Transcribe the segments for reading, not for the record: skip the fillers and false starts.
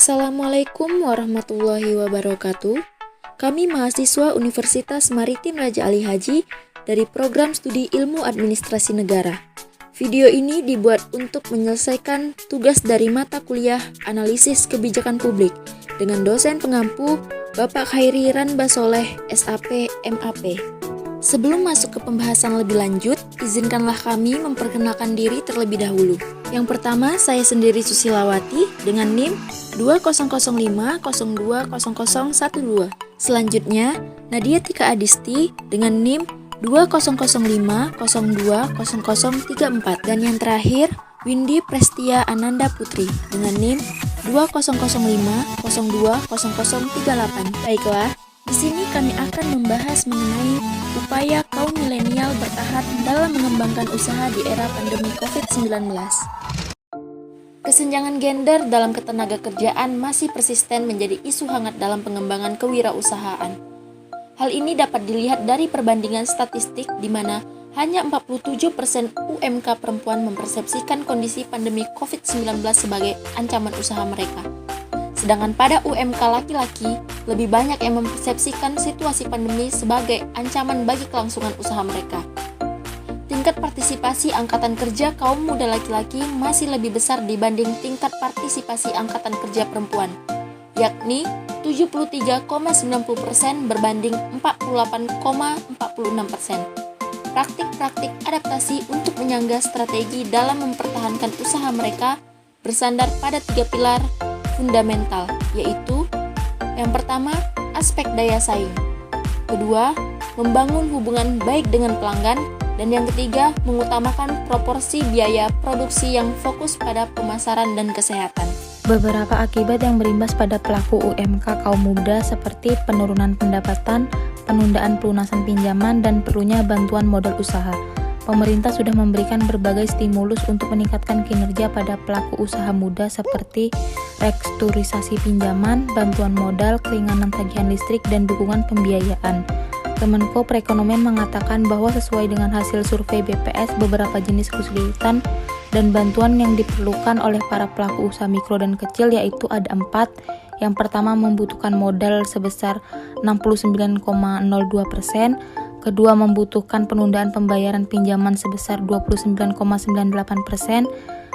Assalamualaikum warahmatullahi wabarakatuh. Kami mahasiswa Universitas Maritim Raja Ali Haji dari program studi Ilmu Administrasi Negara. Video ini dibuat untuk menyelesaikan tugas dari mata kuliah Analisis Kebijakan Publik dengan dosen pengampu Bapak Khairi Ranba Soleh, SAP, MAP. Sebelum masuk ke pembahasan lebih lanjut, izinkanlah kami memperkenalkan diri terlebih dahulu. Yang pertama, saya sendiri Susilawati dengan NIM 2005020012. Selanjutnya, Nadia Tika Adisti dengan NIM 2005020034. Dan yang terakhir, Windy Prestia Ananda Putri dengan NIM 2005020038. Baiklah, di sini kami akan membahas mengenai upaya kaum milenial bertahan dalam mengembangkan usaha di era pandemi COVID-19. Kesenjangan gender dalam ketenagakerjaan masih persisten menjadi isu hangat dalam pengembangan kewirausahaan. Hal ini dapat dilihat dari perbandingan statistik di mana hanya 47% UMK perempuan mempersepsikan kondisi pandemi COVID-19 sebagai ancaman usaha mereka. Sedangkan pada UMK laki-laki, lebih banyak yang mempersepsikan situasi pandemi sebagai ancaman bagi kelangsungan usaha mereka. Tingkat partisipasi angkatan kerja kaum muda laki-laki masih lebih besar dibanding tingkat partisipasi angkatan kerja perempuan, yakni 73,90% berbanding 48,46%. Praktik-praktik adaptasi untuk menyangga strategi dalam mempertahankan usaha mereka bersandar pada 3 pilar fundamental, yaitu yang pertama, aspek daya saing, kedua, membangun hubungan baik dengan pelanggan, dan yang ketiga, mengutamakan proporsi biaya produksi yang fokus pada pemasaran dan kesehatan. Beberapa akibat yang berimbas pada pelaku UMK kaum muda seperti penurunan pendapatan, penundaan pelunasan pinjaman, dan perlunya bantuan modal usaha. Pemerintah sudah memberikan berbagai stimulus untuk meningkatkan kinerja pada pelaku usaha muda seperti restrukturisasi pinjaman, bantuan modal, keringanan tagihan listrik, dan dukungan pembiayaan. Kemenko Perekonomian mengatakan bahwa sesuai dengan hasil survei BPS, beberapa jenis kesulitan dan bantuan yang diperlukan oleh para pelaku usaha mikro dan kecil yaitu ada 4. Yang pertama, membutuhkan modal sebesar 69,02%. Kedua, membutuhkan penundaan pembayaran pinjaman sebesar 29,98%.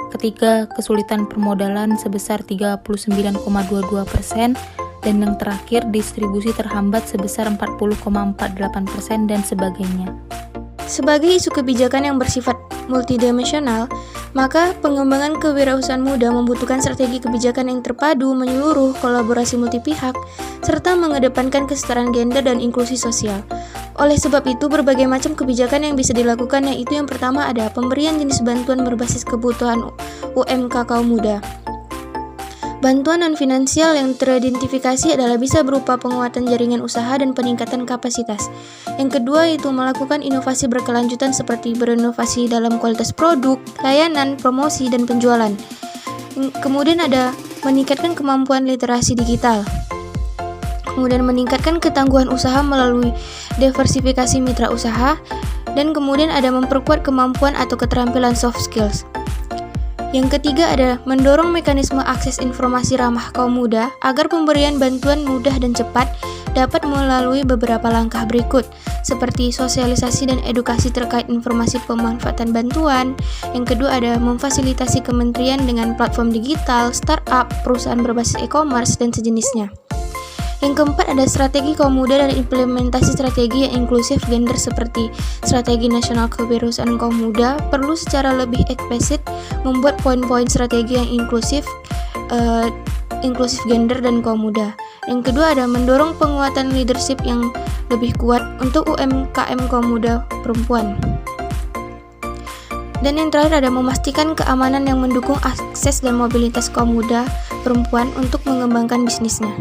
Ketiga, kesulitan permodalan sebesar 39,22%. Dan yang terakhir, distribusi terhambat sebesar 40,48% dan sebagainya. Sebagai isu kebijakan yang bersifat multidimensional, maka pengembangan kewirausahaan muda membutuhkan strategi kebijakan yang terpadu, menyeluruh, kolaborasi multipihak, serta mengedepankan kesetaraan gender dan inklusi sosial. Oleh sebab itu, berbagai macam kebijakan yang bisa dilakukan, yaitu yang pertama ada pemberian jenis bantuan berbasis kebutuhan UMK kaum muda. Bantuan non-finansial yang teridentifikasi adalah bisa berupa penguatan jaringan usaha dan peningkatan kapasitas. Yang kedua yaitu melakukan inovasi berkelanjutan seperti berinovasi dalam kualitas produk, layanan, promosi, dan penjualan. Kemudian ada meningkatkan kemampuan literasi digital. Kemudian meningkatkan ketangguhan usaha melalui diversifikasi mitra usaha. Dan kemudian ada memperkuat kemampuan atau keterampilan soft skills. Yang ketiga ada mendorong mekanisme akses informasi ramah kaum muda agar pemberian bantuan mudah dan cepat dapat melalui beberapa langkah berikut, seperti sosialisasi dan edukasi terkait informasi pemanfaatan bantuan. Yang kedua ada memfasilitasi kementerian dengan platform digital, startup, perusahaan berbasis e-commerce, dan sejenisnya. Yang keempat ada strategi kaum muda dan implementasi strategi yang inklusif gender seperti strategi nasional kewirausahaan kaum muda perlu secara lebih eksplisit membuat poin-poin strategi yang inklusif gender dan kaum muda. Yang kedua ada mendorong penguatan leadership yang lebih kuat untuk UMKM kaum muda perempuan. Dan yang terakhir ada memastikan keamanan yang mendukung akses dan mobilitas kaum muda perempuan untuk mengembangkan bisnisnya.